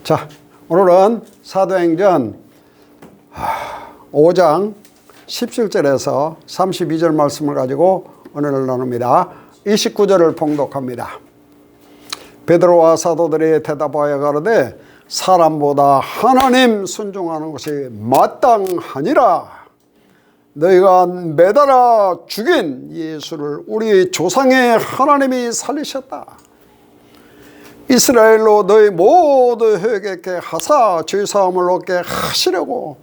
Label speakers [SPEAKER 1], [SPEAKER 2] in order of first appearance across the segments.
[SPEAKER 1] 자, 오늘은 사도행전 5장 17절에서 32절 말씀을 가지고 은혜를 나눕니다. 29절을 봉독합니다. 베드로와 사도들이 대답하여 가로되 사람보다 하나님 순종하는 것이 마땅하니라. 너희가 매달아 죽인 예수를 우리 조상의 하나님이 살리셨다. 이스라엘로 너희 모두 회개케 하사 죄사함을 얻게 하시려고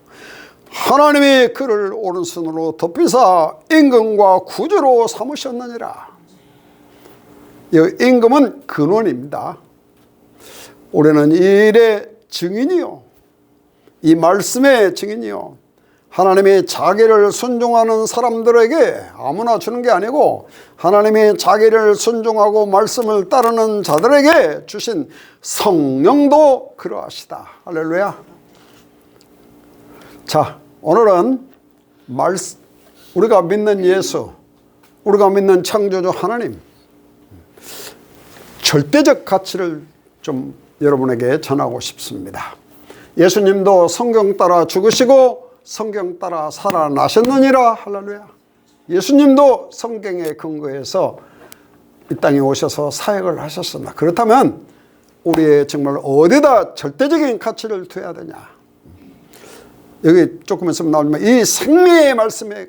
[SPEAKER 1] 하나님이 그를 오른손으로 덮이사 임금과 구주로 삼으셨느니라. 이 임금은 근원입니다. 우리는 이 일의 증인이요, 이 말씀의 증인이요, 하나님이 자기를 순종하는 사람들에게 아무나 주는 게 아니고 하나님이 자기를 순종하고 말씀을 따르는 자들에게 주신 성령도 그러하시다. 할렐루야. 자, 오늘은 우리가 믿는 예수, 우리가 믿는 창조주 하나님, 절대적 가치를 좀 여러분에게 전하고 싶습니다. 예수님도 성경 따라 죽으시고 성경 따라 살아나셨느니라. 할렐루야. 예수님도 성경에 근거해서 이 땅에 오셔서 사역을 하셨습니다. 그렇다면 우리의 정말 어디다 절대적인 가치를 둬야 되냐. 여기 조금 있으면 나오지만 이 생명의 말씀에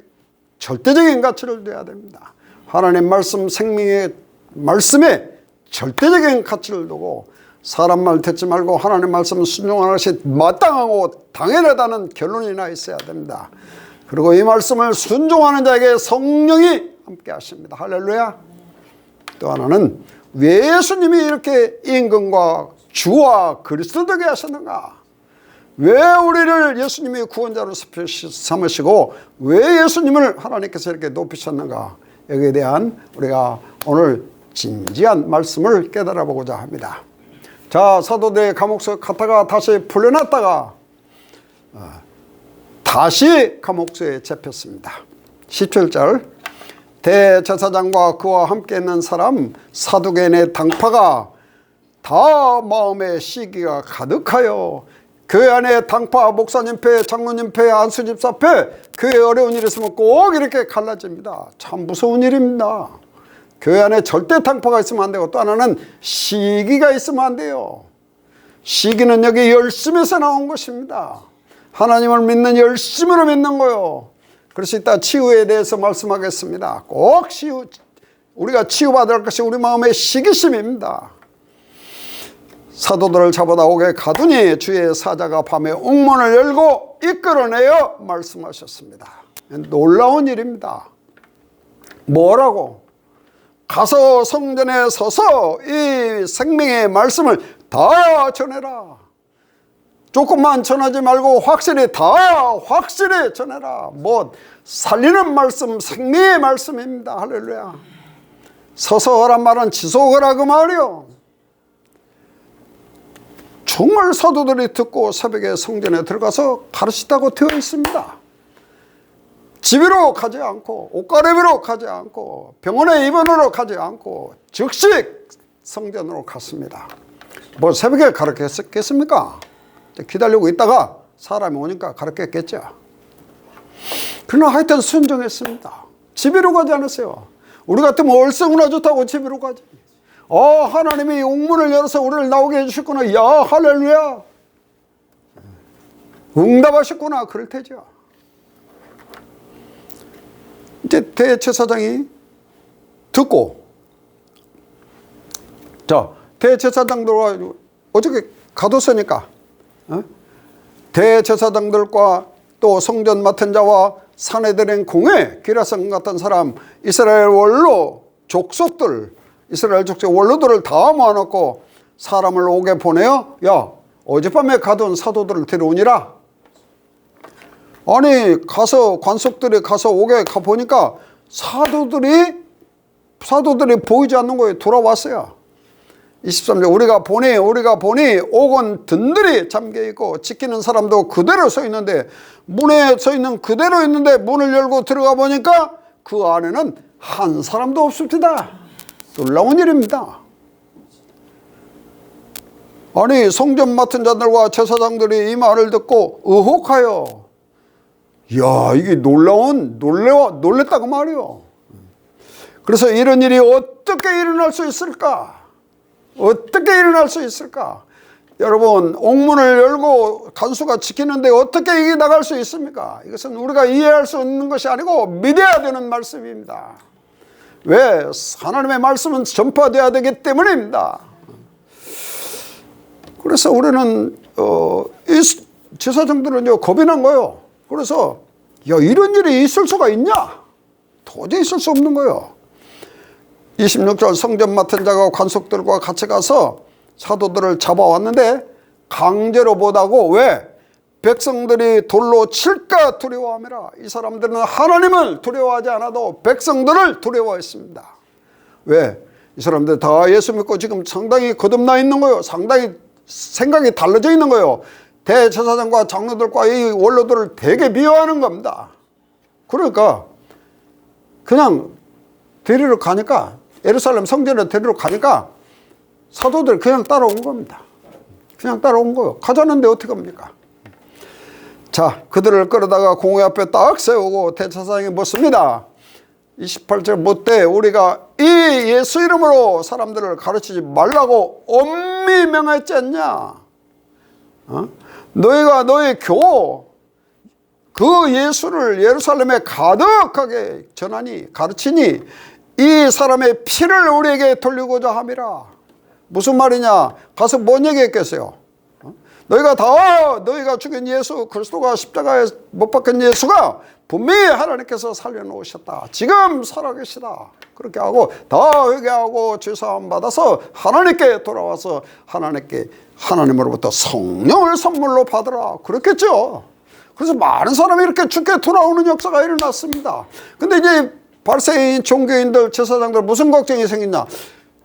[SPEAKER 1] 절대적인 가치를 둬야 됩니다. 하나님 말씀, 생명의 말씀에 절대적인 가치를 두고 사람 말 듣지 말고 하나님 말씀 순종하는 것이 마땅하고 당연하다는 결론이 나 있어야 됩니다. 그리고 이 말씀을 순종하는 자에게 성령이 함께 하십니다. 할렐루야. 또 하나는 왜 예수님이 이렇게 임금과 주와 그리스도 되게 하셨는가? 왜 우리를 예수님이 구원자로 삼으시고 왜 예수님을 하나님께서 이렇게 높이셨는가? 여기에 대한 우리가 오늘 진지한 말씀을 깨달아 보고자 합니다. 자, 사도들의 감옥에서 갔다가 다시 풀려났다가 다시 감옥소에 잡혔습니다. 17절 대제사장과 그와 함께 있는 사람 사두개인의 당파가 다 마음에 시기가 가득하여 교회 안에 당파, 목사님패, 장로님패, 안수집사패, 교회에 어려운 일이 있으면 꼭 이렇게 갈라집니다. 참 무서운 일입니다. 교회 안에 절대 당파가 있으면 안 되고 또 하나는 시기가 있으면 안 돼요. 시기는 여기 열심에서 나온 것입니다. 하나님을 믿는 열심으로 믿는 거요. 그래서 이따 치유에 대해서 말씀하겠습니다. 꼭 우리가 치유받을 것이 우리 마음의 시기심입니다. 사도들을 잡아다 옥에 가두니 주의 사자가 밤에 옥문을 열고 이끌어내어 말씀하셨습니다. 놀라운 일입니다. 뭐라고? 가서 성전에 서서 이 생명의 말씀을 다 전해라. 조금만 전하지 말고 확실히 전해라. 뭐 살리는 말씀, 생명의 말씀입니다. 할렐루야. 서서 하란 말은 지속하라 그 말이요. 정말 사도들이 듣고 새벽에 성전에 들어가서 가르치다고 되어 있습니다. 집으로 가지 않고 옷가리비로 가지 않고 병원에 입원으로 가지 않고 즉시 성전으로 갔습니다. 뭐 새벽에 가르쳤겠습니까? 기다리고 있다가 사람이 오니까 가르쳤겠죠. 그러나 하여튼 순종했습니다. 집으로 가지 않았어요. 우리 같으면 얼성이나 좋다고 집으로 가지. 하나님이 옥문을 열어서 우리를 나오게 해주셨구나. 야, 할렐루야. 응답하셨구나. 그럴 테죠. 이제 대제사장이 듣고, 자, 대제사장들과 어저께 가뒀으니까 대제사장들과 또 성전 맡은 자와 산헤드린 공회 기라성 같은 사람 이스라엘 원로 족속들, 이스라엘 족속 원로들을 다 모아놓고 사람을 옥에 보내어 야, 어젯밤에 가둔 사도들을 데려오니라. 아니 가서 관속들이 가서 옥에 가보니까 사도들이 보이지 않는 거예요. 돌아왔어요. 23절 우리가 보니 옥은 든든히 잠겨있고 지키는 사람도 그대로 서 있는데 문에 서 있는 그대로 있는데 문을 열고 들어가 보니까 그 안에는 한 사람도 없습니다. 놀라운 일입니다. 아니 성전 맡은 자들과 제사장들이 이 말을 듣고 의혹하여, 이야 이게 놀랬다고 말이요. 그래서 이런 일이 어떻게 일어날 수 있을까? 어떻게 일어날 수 있을까? 여러분, 옥문을 열고 간수가 지키는데 어떻게 이게 나갈 수 있습니까? 이것은 우리가 이해할 수 있는 것이 아니고 믿어야 되는 말씀입니다. 왜? 하나님의 말씀은 전파되어야 되기 때문입니다. 그래서 우리는 이 제사장들은 겁이 난 거예요. 그래서 야 이런 일이 있을 수가 있냐? 도저히 있을 수 없는 거예요. 26절 성전 맡은 자가 관속들과 같이 가서 사도들을 잡아왔는데 강제로 못하고, 왜? 백성들이 돌로 칠까 두려워함이라. 이 사람들은 하나님을 두려워하지 않아도 백성들을 두려워했습니다. 왜? 이 사람들 다 예수 믿고 지금 상당히 거듭나 있는 거예요. 상당히 생각이 달라져 있는 거예요. 대제사장과 장로들과 이 원로들을 되게 미워하는 겁니다. 그러니까 그냥 데리러 가니까, 예루살렘 성전에 데리러 가니까 사도들 그냥 따라온 겁니다. 그냥 따라온 거예요. 가자는데 어떻게 합니까? 자, 그들을 끌어다가 공회 앞에 딱 세우고 대제사장이 묻습니다. 28절 묻되 우리가 이 예수 이름으로 사람들을 가르치지 말라고 엄히 명했지 않냐? 너희가 너희 교 그 예수를 예루살렘에 가득하게 전하니, 가르치니 이 사람의 피를 우리에게 돌리고자 함이라. 무슨 말이냐? 가서 뭔 얘기했겠어요? 너희가 죽인 예수 그리스도가 십자가에 못 박힌 예수가 분명히 하나님께서 살려놓으셨다. 지금 살아계시다. 그렇게 하고 다 회개하고 죄사함 받아서 하나님께 돌아와서 하나님으로부터 성령을 선물로 받으라. 그렇겠죠. 그래서 많은 사람이 이렇게 죽게 돌아오는 역사가 일어났습니다. 근데 이제 바리새인 종교인들 제사장들 무슨 걱정이 생겼냐?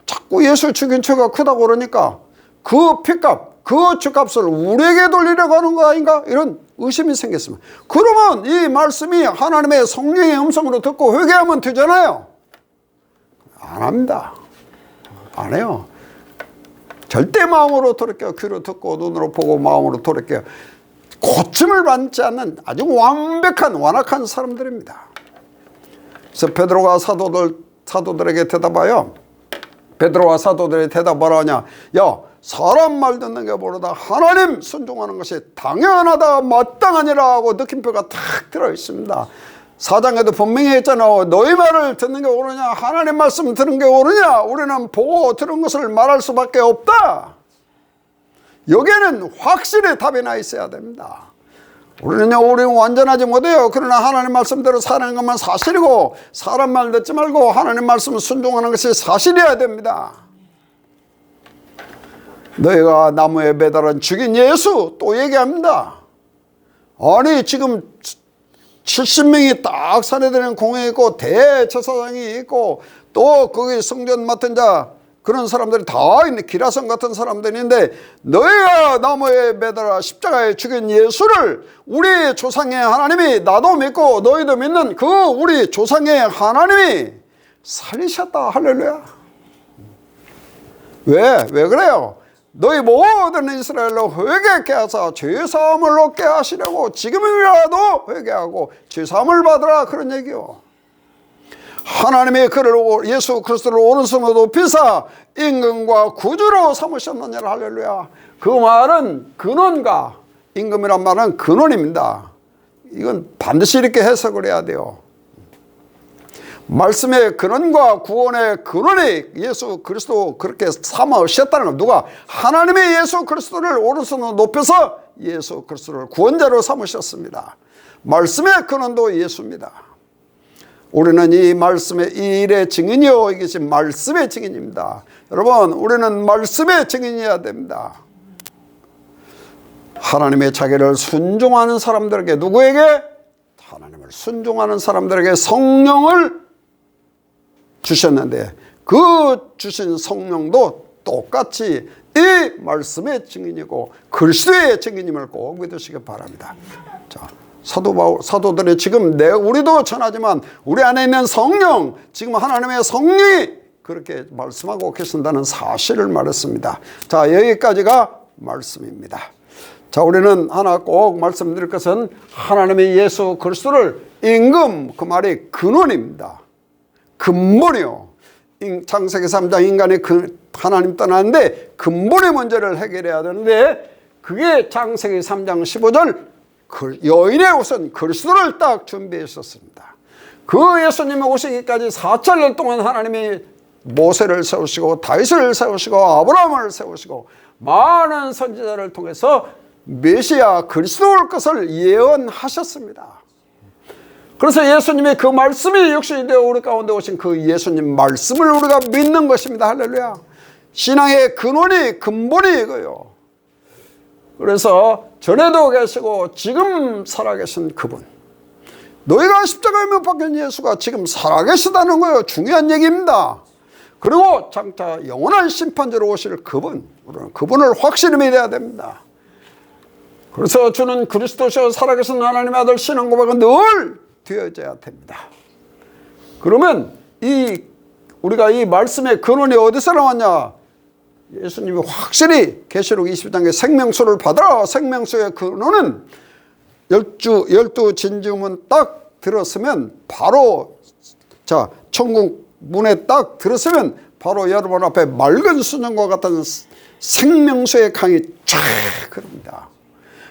[SPEAKER 1] 자꾸 예수 죽인 죄가 크다고 그러니까 그 피값, 그 죄값을 우리에게 돌리려고 하는 거 아닌가? 이런 의심이 생겼습니다. 그러면 이 말씀이 하나님의 성령의 음성으로 듣고 회개하면 되잖아요. 안 합니다. 안 해요. 절대 마음으로 돌이켜. 귀로 듣고 눈으로 보고 마음으로 돌이켜. 고침을 받지 않는 아주 완악한 사람들입니다. 그래서 베드로가 사도들에게 대답하여, 베드로와 사도들이 대답하라 하냐? 야, 사람 말 듣는 게 모르다 하나님 순종하는 것이 당연하다 마땅하니라 하고 느낌표가 탁 들어 있습니다. 4장에도 분명히 했잖아. 너희 말을 듣는 게 옳으냐? 하나님 말씀 듣는 게 옳으냐? 우리는 보고 들은 것을 말할 수밖에 없다. 여기에는 확실히 답이 나 있어야 됩니다. 우리는 완전하지 못해요. 그러나 하나님 말씀대로 사는 것만 사실이고, 사람 말 듣지 말고 하나님 말씀을 순종하는 것이 사실이어야 됩니다. 너희가 나무에 매달은 죽인 예수 또 얘기합니다. 아니 지금 70명이 딱 사내되는 공회에 있고 대제사장이 있고 또 거기 성전 맡은 자 그런 사람들이 다 있는 기라성 같은 사람들인데, 너희가 나무에 매달아 십자가에 죽인 예수를 우리 조상의 하나님이, 나도 믿고 너희도 믿는 그 우리 조상의 하나님이 살리셨다. 할렐루야. 왜 그래요? 너희 모든 이스라엘로 회개케 하사 죄사함을 얻게 하시려고 지금이라도 회개하고 죄사함을 받으라. 그런 얘기요. 하나님의 그를 예수 그리스도를 오른손으로 높이사 임금과 구주로 삼으셨느니라. 할렐루야. 그 말은 근원과, 임금이란 말은 근원입니다. 이건 반드시 이렇게 해석을 해야 돼요. 말씀의 근원과 구원의 근원이 예수 그리스도 그렇게 삼으셨다는 건, 누가? 하나님의 예수 그리스도를 오른손으로 높여서 예수 그리스도를 구원자로 삼으셨습니다. 말씀의 근원도 예수입니다. 우리는 이 말씀의 이 일의 증인이요, 이것이 말씀의 증인입니다. 여러분, 우리는 말씀의 증인이어야 됩니다. 하나님의 자기를 순종하는 사람들에게, 누구에게? 하나님을 순종하는 사람들에게 성령을 주셨는데, 그 주신 성령도 똑같이 이 말씀의 증인이고 그리스도의 증인임을 꼭 믿으시기 바랍니다. 자, 사도들이 지금 우리도 전하지만 우리 안에 있는 성령, 지금 하나님의 성령이 그렇게 말씀하고 계신다는 사실을 말했습니다. 자, 여기까지가 말씀입니다. 자, 우리는 하나 꼭 말씀드릴 것은 하나님의 예수 그리스도를 임금, 그 말이 근원입니다. 근본이요. 창세기 3장 인간이 하나님 떠나는데 근본의 문제를 해결해야 되는데, 그게 창세기 3장 15절 여인의 옷은 그리스도를 딱 준비했었습니다. 그 예수님이 오시기까지 4천년 동안 하나님이 모세를 세우시고 다윗을 세우시고 아브라함을 세우시고 많은 선지자를 통해서 메시아 그리스도 올 것을 예언하셨습니다. 그래서 예수님의 그 말씀이 육신이 되어 우리 가운데 오신 그 예수님 말씀을 우리가 믿는 것입니다. 할렐루야. 신앙의 근원이 근본이 이거요. 그래서 전에도 계시고 지금 살아계신 그분, 너희가 십자가에 못 박힌 예수가 지금 살아계시다는 거예요. 중요한 얘기입니다. 그리고 장차 영원한 심판자로 오실 그분, 우리는 그분을 확실히 믿어야 됩니다. 그래서 주는 그리스도시요 살아계신 하나님의 아들 신앙 고백은 늘 되어져야 됩니다. 그러면 우리가 이 말씀의 근원이 어디서 나왔냐? 예수님이 확실히 계시록 20장에 생명수를 받으라. 생명수의 근원은 열두 진주문 딱 들었으면 바로, 자, 천국 문에 딱 들었으면 바로 여러분 앞에 맑은 수정과 같은 생명수의 강이 쫙 흐릅니다.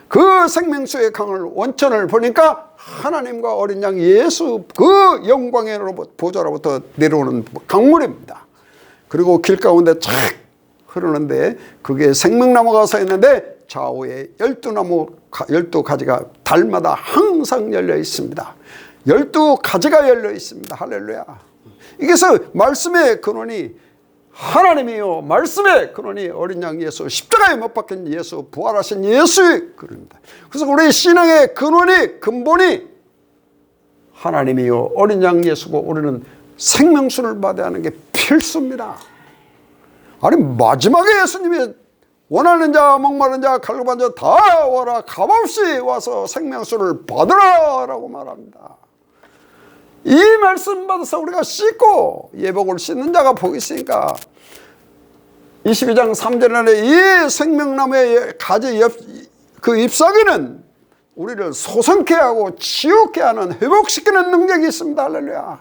[SPEAKER 1] 그 생명수의 강을 원천을 보니까 하나님과 어린 양 예수 그 영광의 보좌로부터 내려오는 강물입니다. 그리고 길 가운데 쫙 흐르는데 그게 생명나무가 서 있는데 좌우에 12가지가 달마다 항상 열려 있습니다. 12가지가 열려 있습니다. 할렐루야. 이게서 말씀의 근원이 하나님이요, 말씀의 근원이 어린 양 예수, 십자가에 못 박힌 예수, 부활하신 예수의 근원입니다. 그래서 우리 신앙의 근원이, 근본이 하나님이요, 어린 양 예수고, 우리는 생명수를 받아야 하는 게 필수입니다. 아니, 마지막에 예수님이 원하는 자, 목마른 자, 갈급한 자 다 와라, 값없이 와서 생명수를 받으라 라고 말합니다. 이 말씀 받아서 우리가 씻고 예복을 씻는 자가 복이 있으니까 22장 3절에 이 생명나무의 가지 그 잎사귀는 우리를 소성케 하고 치유케 하는, 회복시키는 능력이 있습니다. 할렐루야.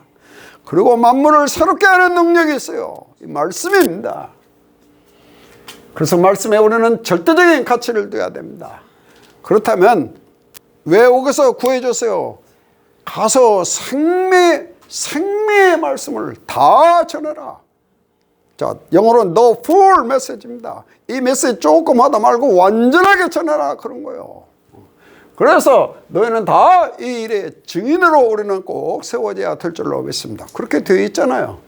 [SPEAKER 1] 그리고 만물을 새롭게 하는 능력이 있어요. 이 말씀입니다. 그래서 말씀에 우리는 절대적인 가치를 둬야 됩니다. 그렇다면 왜 오셔서 구해줬어요? 가서 생명의 말씀을 다 전해라. 자, 영어로는 the full message입니다. 이 메시지 조금 하다 말고 완전하게 전해라, 그런 거예요. 그래서 너희는 다 이 일의 증인으로 우리는 꼭 세워져야 될 줄로 믿습니다. 그렇게 되어 있잖아요.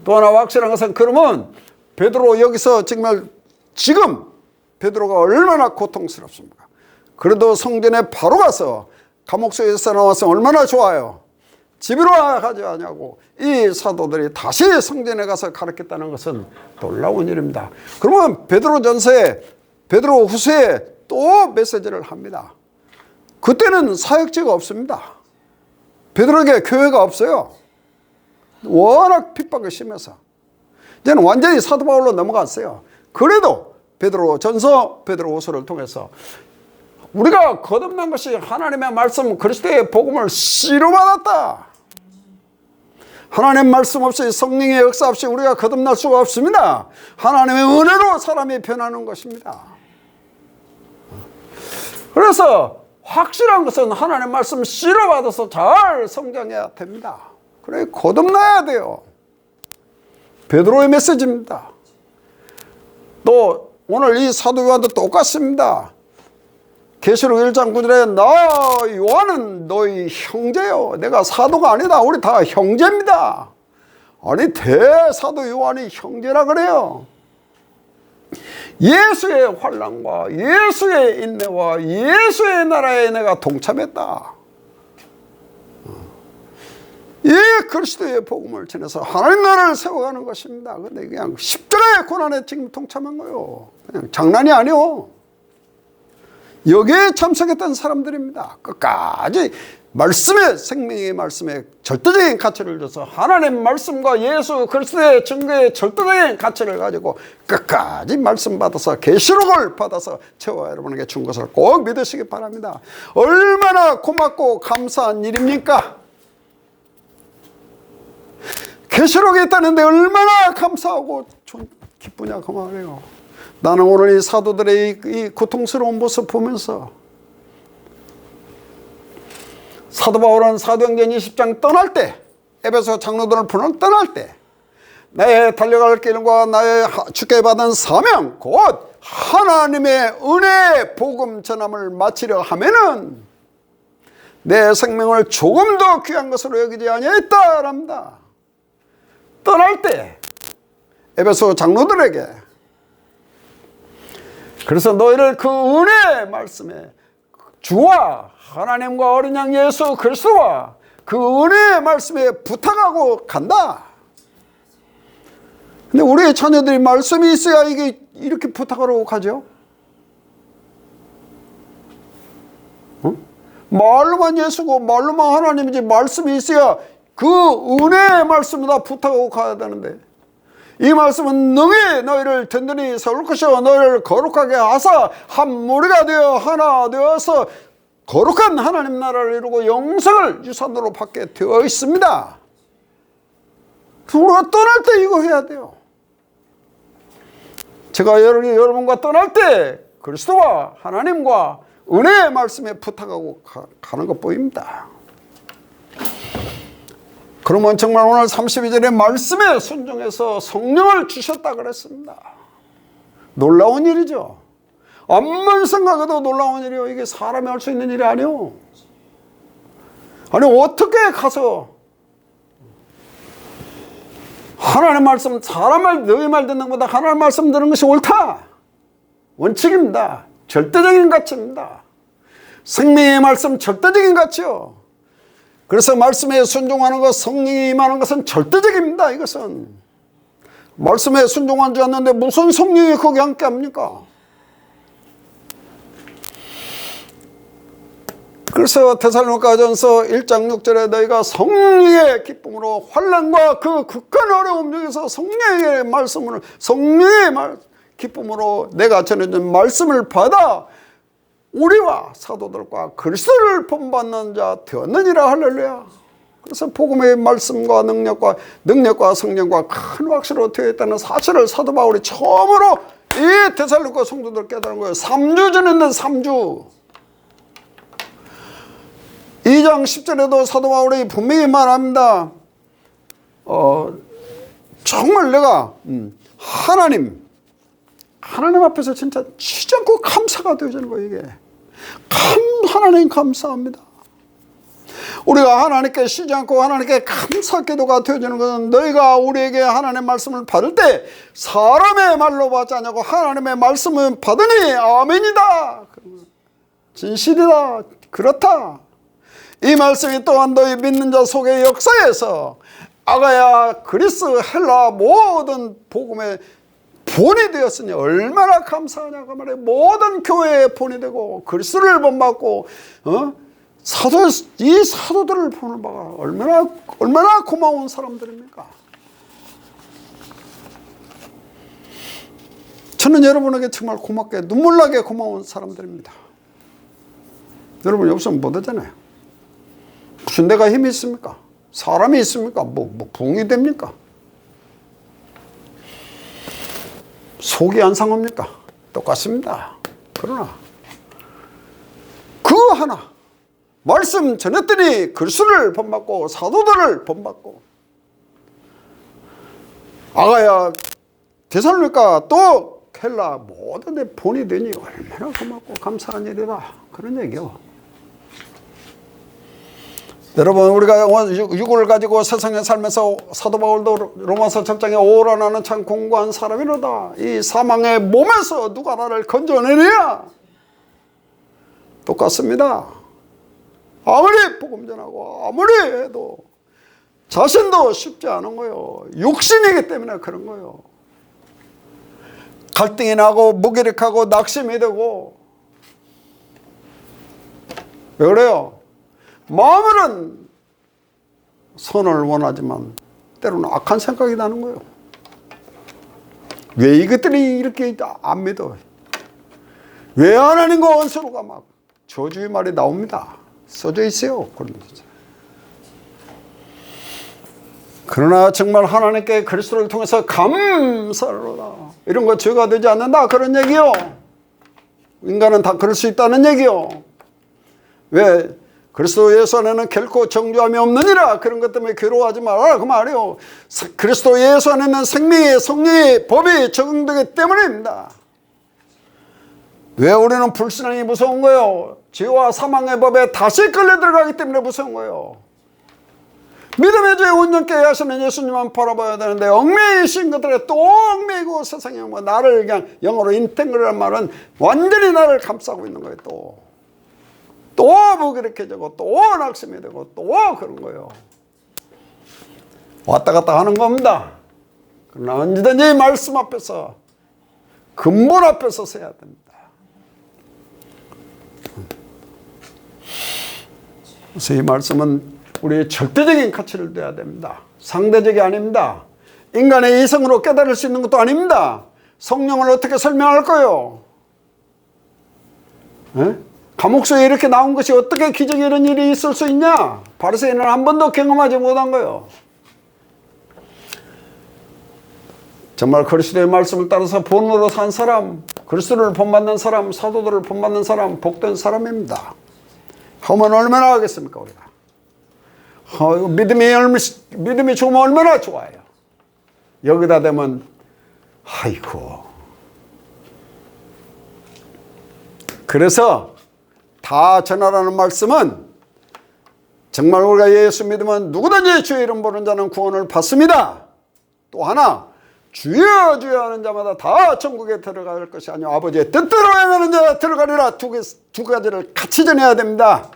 [SPEAKER 1] 또 하나 확실한 것은, 그러면 베드로 여기서 정말 지금 베드로가 얼마나 고통스럽습니까? 그래도 성전에 바로 가서 감옥소에서 나와서 얼마나 좋아요. 집으로 가지 않냐고 이 사도들이 다시 성전에 가서 가르쳤다는 것은 놀라운 일입니다. 그러면 베드로전서에, 베드로후서에 또 메시지를 합니다. 그때는 사역지가 없습니다. 베드로에게 교회가 없어요. 워낙 핍박이 심해서 이제는 완전히 사도 바울로 넘어갔어요. 그래도 베드로전서, 베드로후서를 통해서 우리가 거듭난 것이 하나님의 말씀, 그리스도의 복음을 씨로 받았다. 하나님의 말씀 없이, 성령의 역사 없이 우리가 거듭날 수가 없습니다. 하나님의 은혜로 사람이 변하는 것입니다. 그래서 확실한 것은 하나님의 말씀 씨로 받아서 잘 성장해야 됩니다. 그래, 거듭나야 돼요. 베드로의 메시지입니다. 또 오늘 이 사도 요한도 똑같습니다. 계시록 1장 9절에 나 요한은 너희 형제요. 내가 사도가 아니다. 우리 다 형제입니다. 아니, 대사도 요한이 형제라 그래요. 예수의 환난과 예수의 인내와 예수의 나라에 내가 동참했다. 이 그리스도의 복음을 전해서 하나님 나라를 세워가는 것입니다. 근데 그냥 십자가의 고난에 지금 동참한 거예요. 그냥 장난이 아니요. 여기에 참석했던 사람들입니다. 끝까지 말씀에, 생명의 말씀에 절대적인 가치를 줘서 하나님 말씀과 예수 그리스도의 증거의 절대적인 가치를 가지고 끝까지 말씀 받아서 계시록을 받아서 저와 여러분에게 준 것을 꼭 믿으시기 바랍니다. 얼마나 고맙고 감사한 일입니까? 계시록에 있다는데 얼마나 감사하고 기쁘냐 그 말이에요. 나는 오늘 이 사도들의 이 고통스러운 모습 보면서 사도 바울은 사도행전 20장 떠날 때, 에베소 장로들을 보내 떠날 때 나의 달려갈 길과 나의 주께 받은 사명 곧 하나님의 은혜 복음 전함을 마치려 하면은 내 생명을 조금 더 귀한 것으로 여기지 아니하였다랍니다. 떠날 때 에베소 장로들에게, 그래서 너희를 그 은혜의 말씀에 주와 하나님과 어린 양 예수 그리스도와 그 은혜의 말씀에 부탁하고 간다. 근데 우리의 자녀들이 말씀이 있어야 이게 이렇게 부탁하러 가죠. 말로만 예수고 말로만 하나님이지 말씀이 있어야 그 은혜의 말씀을 다 부탁하고 가야 되는데, 이 말씀은 능히 너희를 든든히 세울 것이요 너희를 거룩하게 하사 한 무리가 되어 하나 되어서 거룩한 하나님 나라를 이루고 영생을 유산으로 받게 되어 있습니다. 우리가 떠날 때 이거 해야 돼요. 제가 여러분과 떠날 때 그리스도와 하나님과 은혜의 말씀에 부탁하고 가는 것 보입니다. 그러면 정말 오늘 32절의 말씀에 순종해서 성령을 주셨다 그랬습니다. 놀라운 일이죠. 암만 생각해도 놀라운 일이요. 이게 사람이 할 수 있는 일이 아니요. 아니 어떻게 가서 하나님 말씀, 사람 말, 너희 말 듣는 것보다 하나님 말씀 듣는 것이 옳다. 원칙입니다. 절대적인 가치입니다. 생명의 말씀 절대적인 가치요. 그래서 말씀에 순종하는 것, 성령이 임하는 것은 절대적입니다. 이것은 말씀에 순종하지 않는데 무슨 성령이 거기 함께 합니까? 그래서 데살로니가전서 1장 6절에 너희가 성령의 기쁨으로 환난과 그 극한 어려움 중에서 성령의 말씀을, 성령의 기쁨으로 내가 전해준 말씀을 받아 우리와 사도들과 그리스도를 본받는 자 되었느니라. 할렐루야. 그래서 복음의 말씀과 능력과 성령과 큰 확신으로 되어 있다는 사실을 사도 바울이 처음으로 이 데살로니가 성도들 깨달은 거예요. 3주 전했는데 3주. 2장 10절에도 사도 바울이 분명히 말합니다. 정말 내가 하나님 앞에서 진짜 치지 않고 감사가 되어지는 거예요. 이게 하나님 감사합니다. 우리가 하나님께 쉬지 않고 하나님께 감사 기도가 되어지는 것은 너희가 우리에게 하나님의 말씀을 받을 때 사람의 말로 받지 않냐고 하나님의 말씀을 받으니 아멘이다. 진실이다. 그렇다. 이 말씀이 또한 너희 믿는 자 속의 역사에서 아가야, 그리스, 헬라 모든 복음의 본이 되었으니 얼마나 감사하냐 그 말이에요. 모든 교회의 본이 되고 그리스도를 본받고 이 사도들을 보는 바가 얼마나 고마운 사람들입니까? 저는 여러분에게 정말 고맙게 눈물나게 고마운 사람들입니다. 여러분이 없으면 못 하잖아요. 무슨 데가 힘이 있습니까? 사람이 있습니까? 뭐 부흥이 됩니까? 속이 안 상합니까? 똑같습니다. 그러나 그 하나 말씀 전했더니 그리스도를 본받고 사도들을 본받고 아가야, 데살로니가 또 헬라 모든 데 본이 되니 얼마나 고맙고 감사한 일이다. 그런 얘기요. 여러분, 우리가 육을 가지고 세상에 살면서 사도 바울도 로마서 10장에 오라 나는 참 공고한 사람이로다. 이 사망의 몸에서 누가 나를 건져내느냐? 똑같습니다. 아무리 복음 전하고 아무리 해도 자신도 쉽지 않은 거예요. 육신이기 때문에 그런 거예요. 갈등이 나고 무기력하고 낙심이 되고 왜 그래요? 마음으로는 선을 원하지만 때로는 악한 생각이 나는 거예요. 왜 이것들이 이렇게 안 믿어? 왜 하나님과 원수로가 막 저주의 말이 나옵니다. 써져 있어요. 그러나 정말 하나님께 그리스도를 통해서 감사하노라. 이런 거 죄가 되지 않는다. 그런 얘기요. 인간은 다 그럴 수 있다는 얘기요. 왜? 그리스도 예수 안에는 결코 정죄함이 없느니라. 그런 것 때문에 괴로워하지 마라. 그 말이요. 그리스도 예수 안에는 생명의 성령의 법이 적용되기 때문입니다. 왜 우리는 불신앙이 무서운 거예요? 죄와 사망의 법에 다시 끌려 들어가기 때문에 무서운 거예요. 믿음의 죄 온전케 하시는 예수님만 바라봐야 되는데 얽매이신 것들에 또 얽매이고 세상에 뭐 나를 그냥 영어로 인탱글이라는 말은 완전히 나를 감싸고 있는 거예요. 또 무기력해지고 또 낙심이 되고 또 그런 거예요. 왔다 갔다 하는 겁니다. 그러나 언제든지 말씀 앞에서 근본 앞에서 서야 됩니다. 그래서 이 말씀은 우리의 절대적인 가치를 둬야 됩니다. 상대적이 아닙니다. 인간의 이성으로 깨달을 수 있는 것도 아닙니다. 성령을 어떻게 설명할까요? 감옥소에 이렇게 나온 것이 어떻게 기적이 이런 일이 있을 수 있냐? 바리새인은 한 번도 경험하지 못한 거예요. 정말 그리스도의 말씀을 따라서 본으로 산 사람, 그리스도를 본받는 사람, 사도들을 본받는 사람, 복된 사람입니다. 하면 얼마나 하겠습니까 우리가? 믿음이 좋으면 얼마나 좋아요. 여기다 대면 아이고. 그래서 다 전하라는 말씀은 정말 우리가 예수 믿으면 누구든지 주의 이름 부르는 자는 구원을 받습니다. 또 하나 주여 주여 하는 자마다 다 천국에 들어갈 것이 아니요 아버지의 뜻대로 행하는 자 들어가리라. 두 가지를 같이 전해야 됩니다.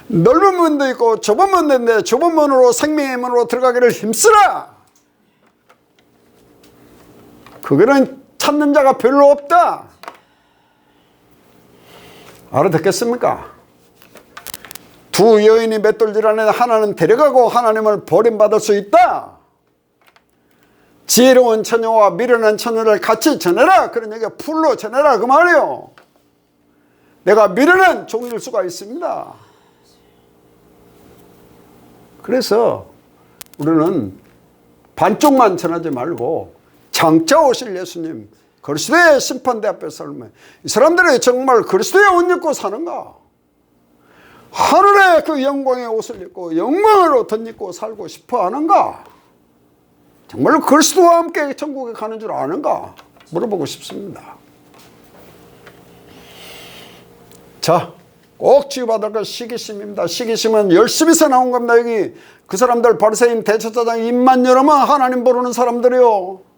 [SPEAKER 1] 넓은 문도 있고 좁은 문도 있는데 좁은 문으로 생명의 문으로 들어가기를 힘쓰라. 그거는 찾는 자가 별로 없다. 알아듣겠습니까? 두 여인이 맷돌질하는데 하나는 데려가고 하나님을 버림받을 수 있다. 지혜로운 처녀와 미련한 처녀를 같이 전해라. 그런 얘기가 풀로 전해라 그 말이에요. 내가 미련한 종일 수가 있습니다. 그래서 우리는 반쪽만 전하지 말고 장차 오실 예수님 그리스도의 심판대 앞에서 설면 이 사람들이 정말 그리스도의 옷 입고 사는가? 하늘의 그 영광의 옷을 입고 영광으로 덧입고 살고 싶어 하는가? 정말 그리스도와 함께 천국에 가는 줄 아는가? 물어보고 싶습니다. 자, 꼭 치유받을 것 시기심입니다. 시기심은 열심히서 나온 겁니다. 여기 그 사람들 바리새인 대제사장 입만 열으면 하나님 부르는 사람들이요.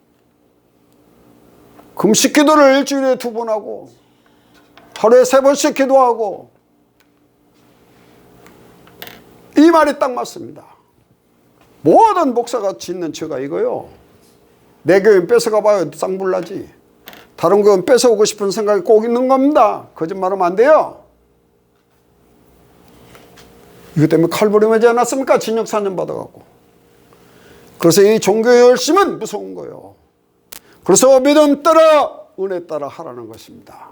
[SPEAKER 1] 금식 기도를 일주일에 2번 하고 하루에 3번씩 기도하고 이 말이 딱 맞습니다. 모든 목사가 짓는 죄가 이거요. 내 교인 뺏어가 봐요. 쌍불나지. 다른 교인 뺏어오고 싶은 생각이 꼭 있는 겁니다. 거짓말하면 안 돼요. 이것 때문에 칼부림하지 않았습니까? 징역 4년 받아갖고. 그래서 이 종교의 열심은 무서운 거예요. 그래서 믿음 따라 은혜 따라 하라는 것입니다.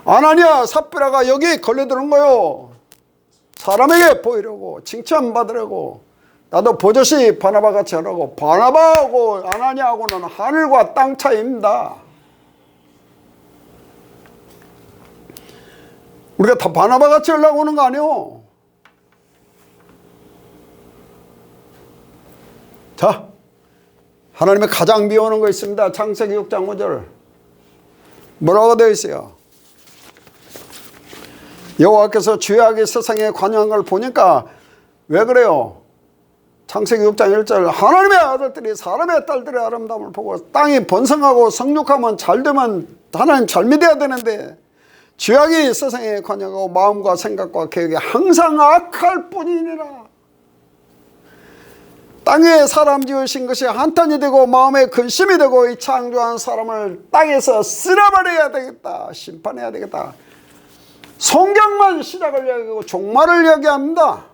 [SPEAKER 1] 아나니아 삽비라가 여기 걸려드는 거예요. 사람에게 보이려고 칭찬받으려고. 나도 버젓이 바나바같이 하라고. 바나바하고 아나니아하고는 하늘과 땅 차이입니다. 우리가 다 바나바같이 하려고 하는 거 아니에요. 자, 하나님의 가장 미워하는 거 있습니다. 창세기 6장 5절 뭐라고 되어 있어요? 여호와께서 죄악이 세상에 관여한 걸 보니까 왜 그래요? 창세기 6장 1절 하나님의 아들들이 사람의 딸들의 아름다움을 보고 땅이 번성하고 성육하면 잘되면 하나님 잘 믿어야 되는데 죄악이 세상에 관여하고 마음과 생각과 계획이 항상 악할 뿐이니라. 땅에 사람 지으신 것이 한탄이 되고 마음에 근심이 되고 이 창조한 사람을 땅에서 쓸어버려야 되겠다. 심판해야 되겠다. 성경만 시작을 얘기하고 종말을 얘기합니다.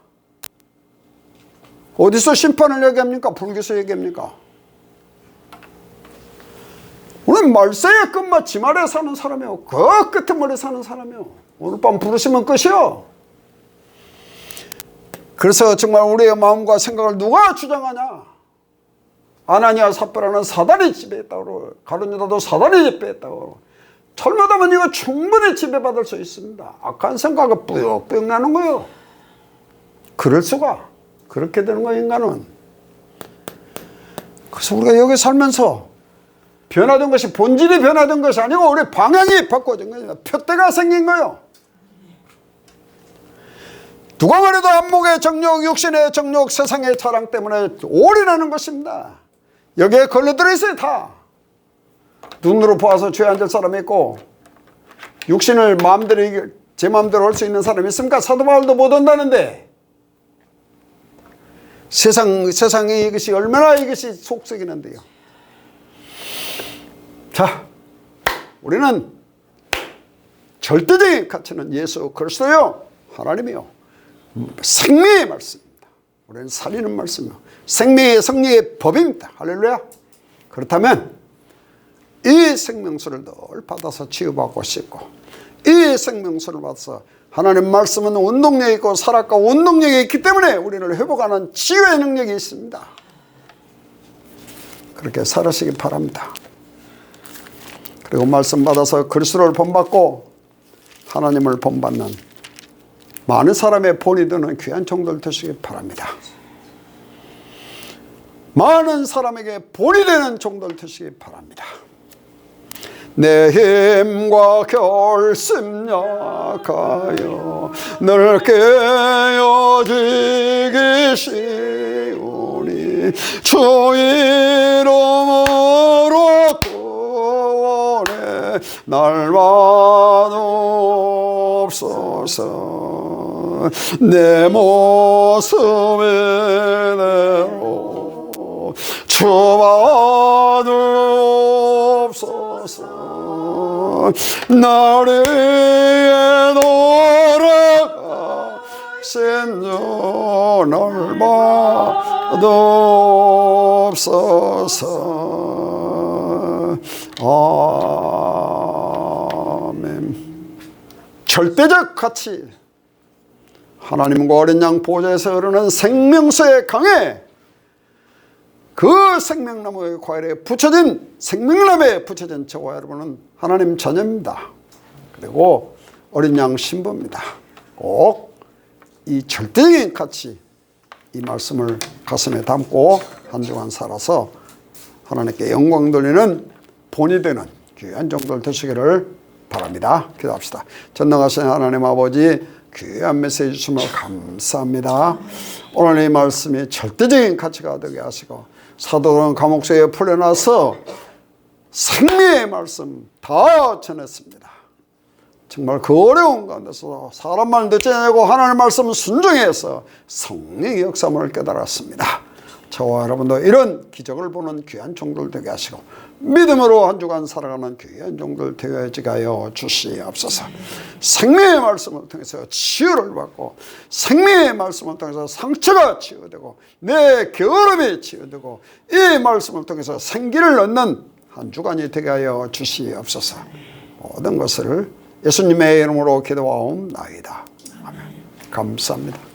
[SPEAKER 1] 어디서 심판을 얘기합니까? 불교에서 얘기합니까? 우리는 말세의 끝마치 아래 사는 사람이요, 그 끄트머리 사는 사람이요. 오늘 밤 부르시면 끝이요. 그래서 정말 우리의 마음과 생각을 누가 주장하냐? 아나니아 삽비라는 사단이 지배했다고, 가룟 유다도 사단이 지배했다고. 잘못하면 이거 충분히 지배받을 수 있습니다. 악한 생각이 뿌역뿌역 나는 거예요. 그럴 수가. 그렇게 되는 거예요, 인간은. 그래서 우리가 여기 살면서 변화된 것이, 본질이 변화된 것이 아니고 우리 방향이 바꿔진 거예요. 표대가 생긴 거예요. 누가 말해도 안목의 정욕, 육신의 정욕, 세상의 자랑 때문에 올인하는 것입니다. 여기에 걸려들어 있어요, 다. 눈으로 보아서 죄 안 질 사람이 있고, 육신을 마음대로, 제 마음대로 할 수 있는 사람이 있습니까? 사도 바울도 못 한다는데. 세상에 이것이 얼마나 이것이 속썩이는데요. 자, 우리는 절대적인 가치는 예수 그리스도요, 하나님이요, 생명의 말씀입니다. 우리는 살리는 말씀이요, 생명의 성리의 법입니다. 할렐루야. 그렇다면 이 생명수를 늘 받아서 치유받고 싶고, 이 생명수를 받아서 하나님 말씀은 운동력이 있고 살아가 운동력이 있기 때문에 우리를 회복하는 치유의 능력이 있습니다. 그렇게 살아시기 바랍니다. 그리고 말씀 받아서 그리스도를 본받고 하나님을 본받는 많은 사람의 본이 되는 귀한 종들 되시기 바랍니다. 많은 사람에게 본이 되는 종들 되시기 바랍니다. 내 힘과 결심 약하여 늘 깨어지기 쉬우니 주 이름으로 구원해 날마다 없소서. 내 모습의 대로 주옵소서. 날 위해 돌아가신 주 날마다 없소서. 아멘. 절대적 가치, 하나님과 어린 양 보좌에서 흐르는 생명수의 강에, 그 생명나무의 과일에 붙여진, 생명나무에 붙여진 저와 여러분은 하나님 자녀입니다. 그리고 어린 양 신부입니다. 꼭 이 절대적인 가치, 이 말씀을 가슴에 담고 한 주간 살아서 하나님께 영광 돌리는 본이 되는 귀한 종들 되시기를 바랍니다. 기도합시다. 전능하신 하나님 아버지, 귀한 메시지 주심을 감사합니다. 오늘 이 말씀이 절대적인 가치가 되게 하시고, 사도들은 감옥 속에 풀려나서 생명의 말씀 다 전했습니다. 정말 그 어려운 가운데서 사람 말 듣지 않고 하나님의 말씀 순종해서 성령의 역사함을 깨달았습니다. 저와 여러분도 이런 기적을 보는 귀한 종들 되게 하시고 믿음으로 한 주간 살아가는 귀한 종들 되어지게 하여 주시옵소서. 생명의 말씀을 통해서 치유를 받고, 생명의 말씀을 통해서 상처가 치유되고 내 게으름이 치유되고, 이 말씀을 통해서 생기를 얻는 한 주간이 되게 하여 주시옵소서. 모든 것을 예수님의 이름으로 기도하옵나이다. 아멘. 감사합니다.